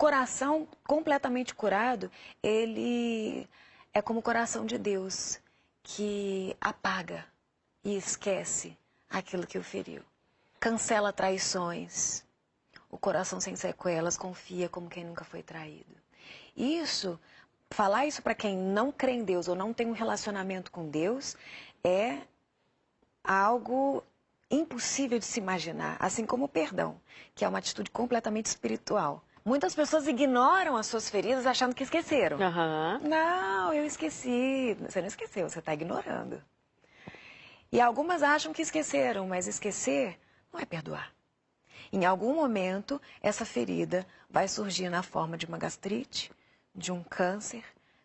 coração completamente curado, ele é como o coração de Deus, que apaga e esquece aquilo que o feriu. Cancela traições. O coração sem sequelas confia como quem nunca foi traído. Falar isso para quem não crê em Deus ou não tem um relacionamento com Deus é algo impossível de se imaginar, assim como o perdão, que é uma atitude completamente espiritual. Muitas pessoas ignoram as suas feridas achando que esqueceram. Não, eu esqueci. Você não esqueceu, você está ignorando. E algumas acham que esqueceram, mas esquecer não é perdoar. Em algum momento, essa ferida vai surgir na forma de uma gastrite, de um câncer,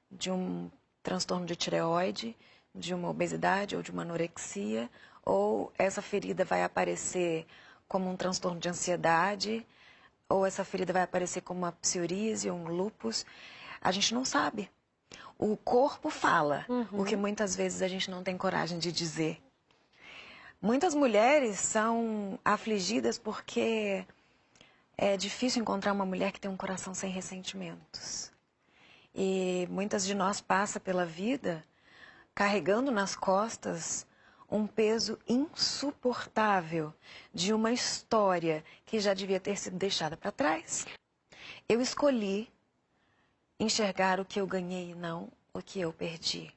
de um transtorno de tireoide, de uma obesidade ou de uma anorexia, ou essa ferida vai aparecer como um transtorno de ansiedade, ou essa ferida vai aparecer como uma psoríase ou um lúpus. A gente não sabe. O corpo fala, o que muitas vezes a gente não tem coragem de dizer. Muitas mulheres são afligidas porque é difícil encontrar uma mulher que tem um coração sem ressentimentos. E muitas de nós passam pela vida carregando nas costas um peso insuportável de uma história que já devia ter sido deixada para trás. Eu escolhi enxergar o que eu ganhei e não o que eu perdi.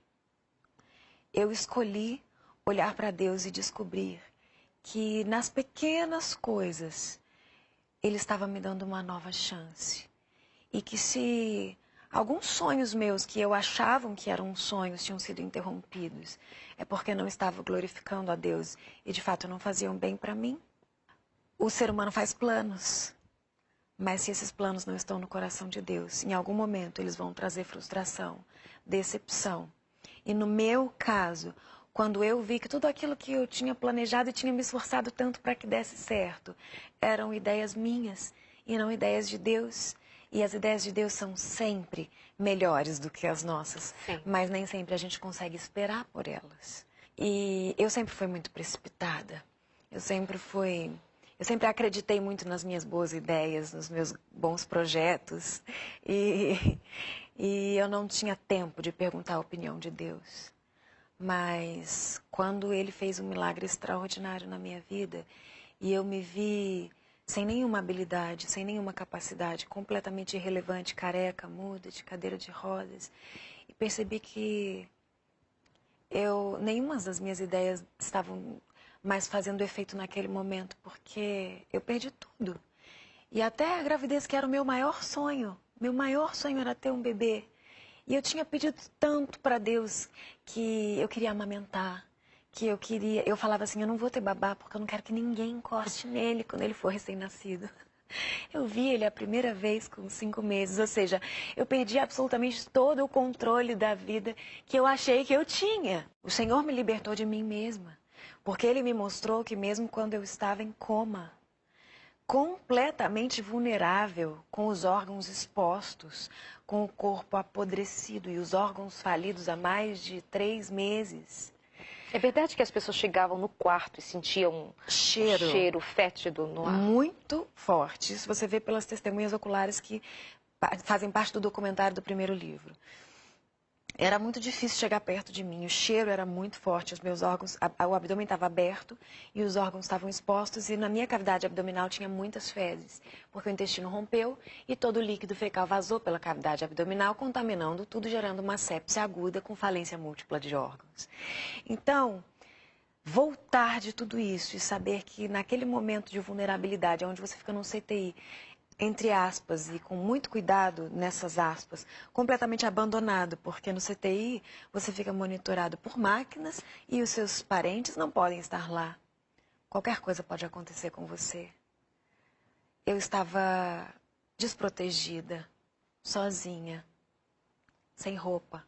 Eu escolhi olhar para Deus e descobrir que nas pequenas coisas Ele estava me dando uma nova chance. E que se alguns sonhos meus que eu achavam que eram sonhos tinham sido interrompidos, é porque não estava glorificando a Deus e de fato não faziam bem para mim. O ser humano faz planos, mas se esses planos não estão no coração de Deus, em algum momento eles vão trazer frustração, decepção. E no meu caso, quando eu vi que tudo aquilo que eu tinha planejado e tinha me esforçado tanto para que desse certo, eram ideias minhas e não ideias de Deus. E as ideias de Deus são sempre melhores do que as nossas, mas nem sempre a gente consegue esperar por elas. E eu sempre fui muito precipitada. Eu sempre acreditei muito nas minhas boas ideias, nos meus bons projetos. E eu não tinha tempo de perguntar a opinião de Deus. Mas quando Ele fez um milagre extraordinário na minha vida e eu me vi sem nenhuma habilidade, sem nenhuma capacidade, completamente irrelevante, careca, muda, de cadeira de rodas, e percebi que nenhuma das minhas ideias estavam mais fazendo efeito naquele momento, porque eu perdi tudo. E até a gravidez, que era o meu maior sonho era ter um bebê. E eu tinha pedido tanto para Deus que eu queria amamentar, eu falava assim, eu não vou ter babá porque eu não quero que ninguém encoste nele quando ele for recém-nascido. Eu vi ele a primeira vez com 5 meses, ou seja, eu perdi absolutamente todo o controle da vida que eu achei que eu tinha. O Senhor me libertou de mim mesma, porque Ele me mostrou que mesmo quando eu estava em coma, completamente vulnerável, com os órgãos expostos, com o corpo apodrecido e os órgãos falidos há mais de 3 meses. É verdade que as pessoas chegavam no quarto e sentiam um cheiro fétido no ar? Muito forte. Isso você vê pelas testemunhas oculares que fazem parte do documentário do primeiro livro. Era muito difícil chegar perto de mim, o cheiro era muito forte, os meus órgãos, o abdômen estava aberto e os órgãos estavam expostos e na minha cavidade abdominal tinha muitas fezes, porque o intestino rompeu e todo o líquido fecal vazou pela cavidade abdominal, contaminando tudo, gerando uma sepse aguda com falência múltipla de órgãos. Então, voltar de tudo isso e saber que naquele momento de vulnerabilidade, onde você fica num CTI, entre aspas, e com muito cuidado nessas aspas, completamente abandonado, porque no CTI você fica monitorado por máquinas e os seus parentes não podem estar lá. Qualquer coisa pode acontecer com você. Eu estava desprotegida, sozinha, sem roupa,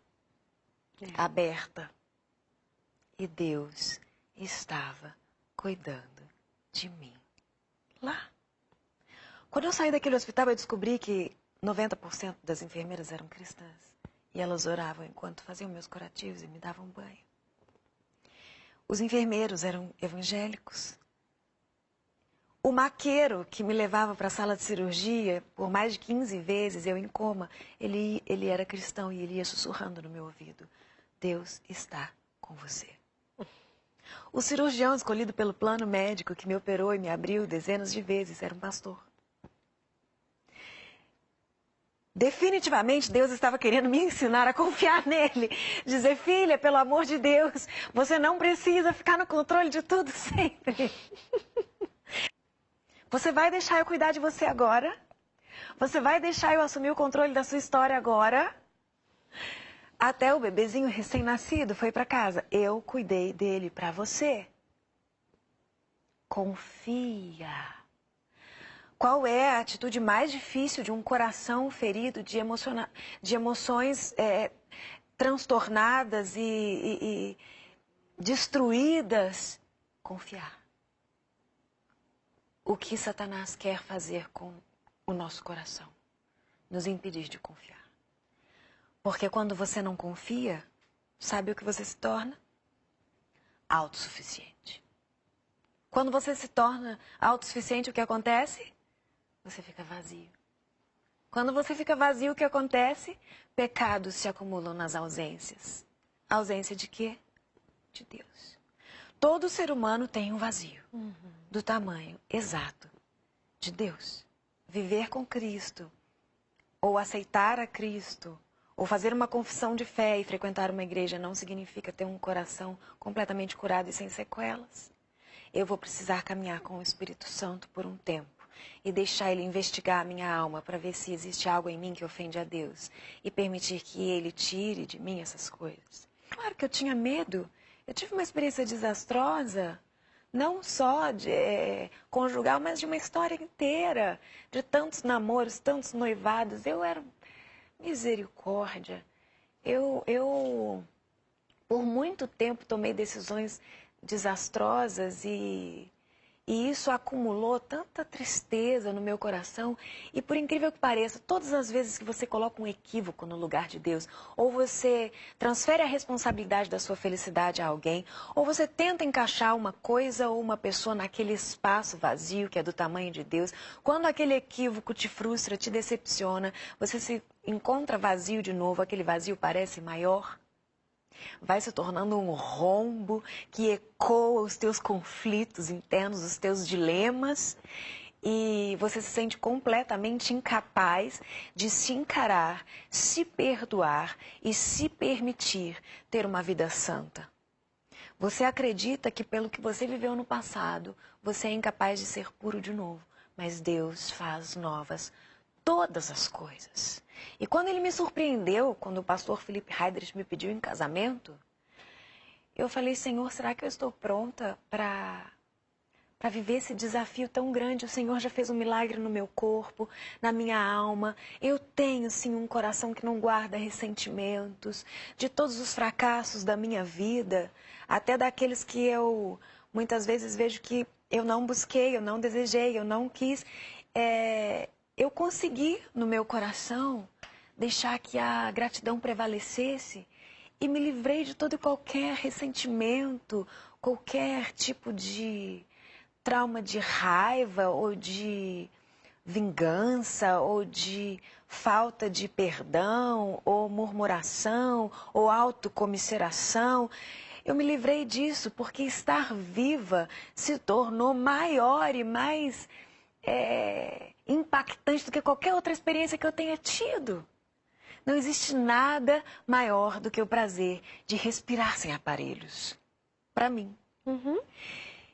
aberta. E Deus estava cuidando de mim lá. Quando eu saí daquele hospital, eu descobri que 90% das enfermeiras eram cristãs. E elas oravam enquanto faziam meus curativos e me davam banho. Os enfermeiros eram evangélicos. O maqueiro que me levava para a sala de cirurgia por mais de 15 vezes, eu em coma, ele era cristão e ele ia sussurrando no meu ouvido: Deus está com você. O cirurgião escolhido pelo plano médico que me operou e me abriu dezenas de vezes era um pastor. Definitivamente Deus estava querendo me ensinar a confiar nele. Dizer: filha, pelo amor de Deus, você não precisa ficar no controle de tudo sempre. Você vai deixar eu cuidar de você agora? Você vai deixar eu assumir o controle da sua história agora? Até o bebezinho recém-nascido foi para casa. Eu cuidei dele para você. Confia. Qual é a atitude mais difícil de um coração ferido, de emoções transtornadas e destruídas? Confiar. O que Satanás quer fazer com o nosso coração? Nos impedir de confiar. Porque quando você não confia, sabe o que você se torna? Autossuficiente. Quando você se torna autossuficiente, o que acontece? Você fica vazio. Quando você fica vazio, o que acontece? Pecados se acumulam nas ausências. Ausência de quê? De Deus. Todo ser humano tem um vazio. Do tamanho exato de Deus. Viver com Cristo, ou aceitar a Cristo, ou fazer uma confissão de fé e frequentar uma igreja não significa ter um coração completamente curado e sem sequelas. Eu vou precisar caminhar com o Espírito Santo por um tempo e deixar ele investigar a minha alma para ver se existe algo em mim que ofende a Deus e permitir que ele tire de mim essas coisas. Claro que eu tinha medo. Eu tive uma experiência desastrosa, não só de conjugal, mas de uma história inteira, de tantos namoros, tantos noivados. Eu era misericórdia. Eu por muito tempo tomei decisões desastrosas e isso acumulou tanta tristeza no meu coração. E por incrível que pareça, todas as vezes que você coloca um equívoco no lugar de Deus, ou você transfere a responsabilidade da sua felicidade a alguém, ou você tenta encaixar uma coisa ou uma pessoa naquele espaço vazio que é do tamanho de Deus, quando aquele equívoco te frustra, te decepciona, você se encontra vazio de novo, aquele vazio parece maior. Vai se tornando um rombo que ecoa os teus conflitos internos, os teus dilemas, e você se sente completamente incapaz de se encarar, se perdoar e se permitir ter uma vida santa. Você acredita que pelo que você viveu no passado, você é incapaz de ser puro de novo, mas Deus faz novas todas as coisas. E quando ele me surpreendeu, quando o pastor Felipe Heidrich me pediu em casamento, eu falei: Senhor, será que eu estou pronta para viver esse desafio tão grande? O Senhor já fez um milagre no meu corpo, na minha alma. Eu tenho, sim, um coração que não guarda ressentimentos de todos os fracassos da minha vida, até daqueles que eu muitas vezes vejo que eu não busquei, eu não desejei, eu não quis. Eu consegui, no meu coração, deixar que a gratidão prevalecesse e me livrei de todo e qualquer ressentimento, qualquer tipo de trauma de raiva ou de vingança ou de falta de perdão ou murmuração ou autocomiseração. Eu me livrei disso porque estar viva se tornou maior e mais impactante do que qualquer outra experiência que eu tenha tido. Não existe nada maior do que o prazer de respirar sem aparelhos. Para mim.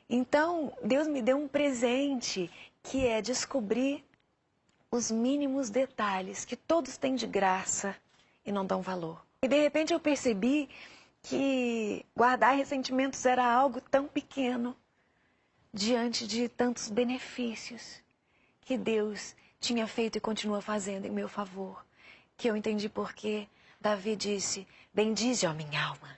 Então, Deus me deu um presente que é descobrir os mínimos detalhes que todos têm de graça e não dão valor. E de repente eu percebi que guardar ressentimentos era algo tão pequeno diante de tantos benefícios que Deus tinha feito e continua fazendo em meu favor. Que eu entendi porque Davi disse: bendize, ó minha alma.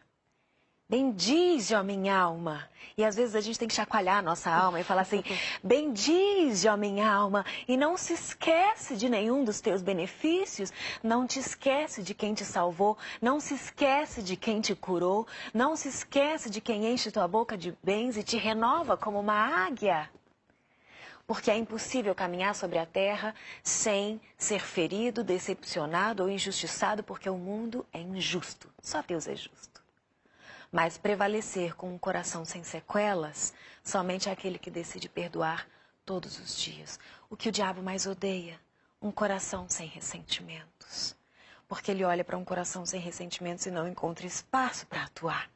Bendize, ó minha alma. E às vezes a gente tem que chacoalhar a nossa alma e falar assim: bendize, ó minha alma. E não se esquece de nenhum dos teus benefícios. Não te esquece de quem te salvou. Não se esquece de quem te curou. Não se esquece de quem enche tua boca de bens e te renova como uma águia. Porque é impossível caminhar sobre a terra sem ser ferido, decepcionado ou injustiçado, porque o mundo é injusto. Só Deus é justo. Mas prevalecer com um coração sem sequelas, somente é aquele que decide perdoar todos os dias. O que o diabo mais odeia, um coração sem ressentimentos. Porque ele olha para um coração sem ressentimentos e não encontra espaço para atuar.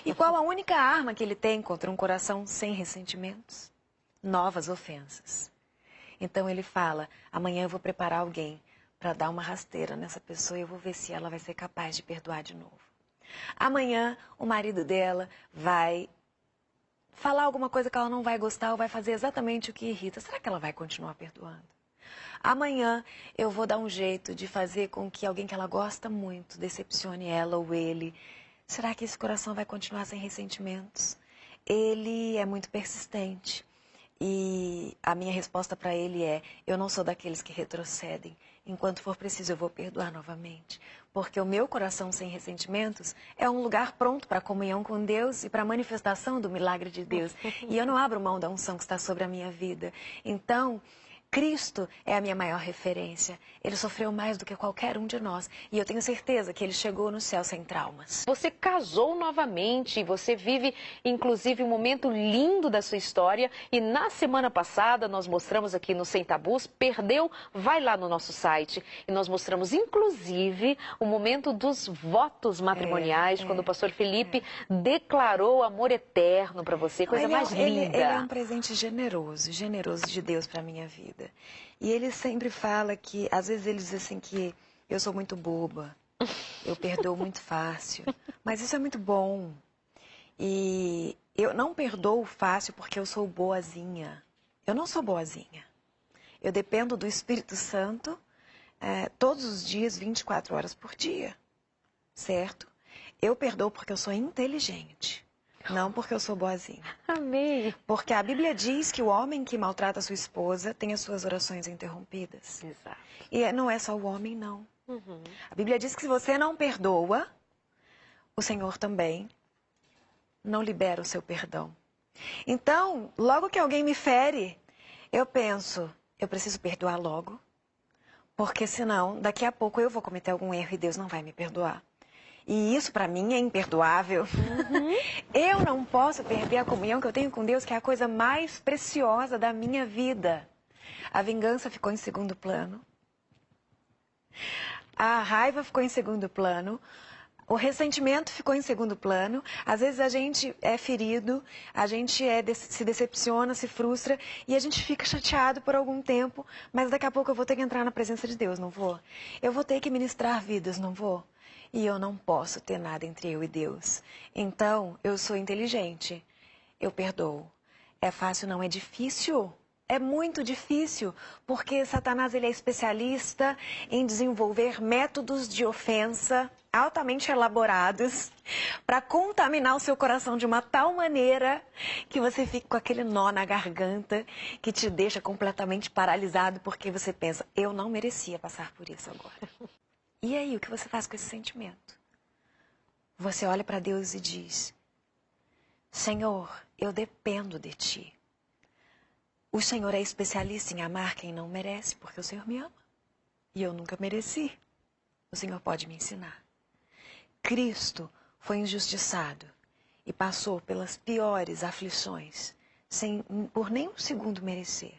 E qual a única arma que ele tem contra um coração sem ressentimentos? Novas ofensas. Então ele fala, amanhã eu vou preparar alguém para dar uma rasteira nessa pessoa e eu vou ver se ela vai ser capaz de perdoar de novo. Amanhã o marido dela vai falar alguma coisa que ela não vai gostar ou vai fazer exatamente o que irrita. Será que ela vai continuar perdoando? Amanhã eu vou dar um jeito de fazer com que alguém que ela gosta muito decepcione ela ou ele. Será que esse coração vai continuar sem ressentimentos? Ele é muito persistente. E a minha resposta para ele é, eu não sou daqueles que retrocedem. Enquanto for preciso, eu vou perdoar novamente. Porque o meu coração sem ressentimentos é um lugar pronto para a comunhão com Deus e para a manifestação do milagre de Deus. E eu não abro mão da unção que está sobre a minha vida. Então, Cristo é a minha maior referência. Ele sofreu mais do que qualquer um de nós. E eu tenho certeza que ele chegou no céu sem traumas. Você casou novamente e você vive, inclusive, um momento lindo da sua história. E na semana passada, nós mostramos aqui no Sem Tabus, perdeu? Vai lá no nosso site. E nós mostramos, inclusive, o momento dos votos matrimoniais, quando o pastor Felipe declarou amor eterno para você. Coisa mais linda. Ele é um presente generoso de Deus para a minha vida. E ele sempre fala que, às vezes ele diz assim que eu sou muito boba, eu perdoo muito fácil, mas isso é muito bom. E eu não perdoo fácil porque eu sou boazinha. Eu não sou boazinha. Eu dependo do Espírito Santo todos os dias, 24 horas por dia, certo? Eu perdoo porque eu sou inteligente. Não porque eu sou boazinha. Amei. Porque a Bíblia diz que o homem que maltrata a sua esposa tem as suas orações interrompidas. Exato. E não é só o homem, não. A Bíblia diz que se você não perdoa, o Senhor também não libera o seu perdão. Então, logo que alguém me fere, eu penso, eu preciso perdoar logo. Porque senão, daqui a pouco eu vou cometer algum erro e Deus não vai me perdoar. E isso para mim é imperdoável. Eu não posso perder a comunhão que eu tenho com Deus, que é a coisa mais preciosa da minha vida. A vingança ficou em segundo plano. A raiva ficou em segundo plano. O ressentimento ficou em segundo plano. Às vezes a gente é ferido, a gente se decepciona, se frustra e a gente fica chateado por algum tempo, mas daqui a pouco eu vou ter que entrar na presença de Deus, não vou? Eu vou ter que ministrar vidas, não vou? E eu não posso ter nada entre eu e Deus. Então, eu sou inteligente. Eu perdoo. É fácil, não é difícil. É muito difícil, porque Satanás ele é especialista em desenvolver métodos de ofensa altamente elaborados para contaminar o seu coração de uma tal maneira que você fica com aquele nó na garganta que te deixa completamente paralisado porque você pensa, eu não merecia passar por isso agora. E aí, o que você faz com esse sentimento? Você olha para Deus e diz, Senhor, eu dependo de Ti. O Senhor é especialista em amar quem não merece, porque o Senhor me ama. E eu nunca mereci. O Senhor pode me ensinar. Cristo foi injustiçado e passou pelas piores aflições, sem por nem um segundo merecer.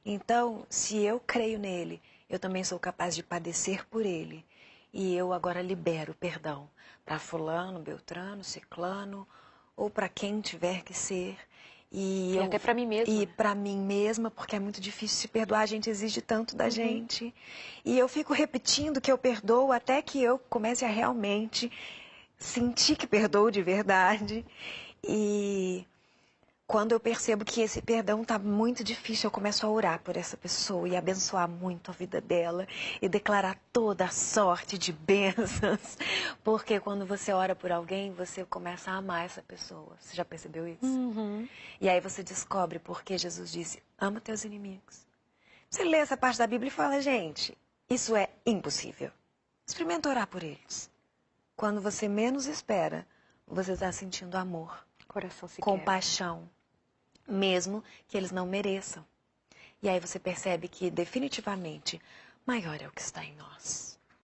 Então, se eu creio nele, eu também sou capaz de padecer por ele. E eu agora libero perdão para fulano, beltrano, ciclano, ou para quem tiver que ser. E até para mim mesma. E para mim mesma, porque é muito difícil se perdoar, a gente exige tanto da gente. E eu fico repetindo que eu perdoo até que eu comece a realmente sentir que perdoo de verdade. E quando eu percebo que esse perdão está muito difícil, eu começo a orar por essa pessoa e abençoar muito a vida dela e declarar toda a sorte de bênçãos. Porque quando você ora por alguém, você começa a amar essa pessoa. Você já percebeu isso? E aí você descobre porque Jesus disse, ama teus inimigos. Você lê essa parte da Bíblia e fala, gente, isso é impossível. Experimenta orar por eles. Quando você menos espera, você está sentindo amor, Coração se compaixão. Mesmo que eles não mereçam. E aí você percebe que definitivamente maior é o que está em nós.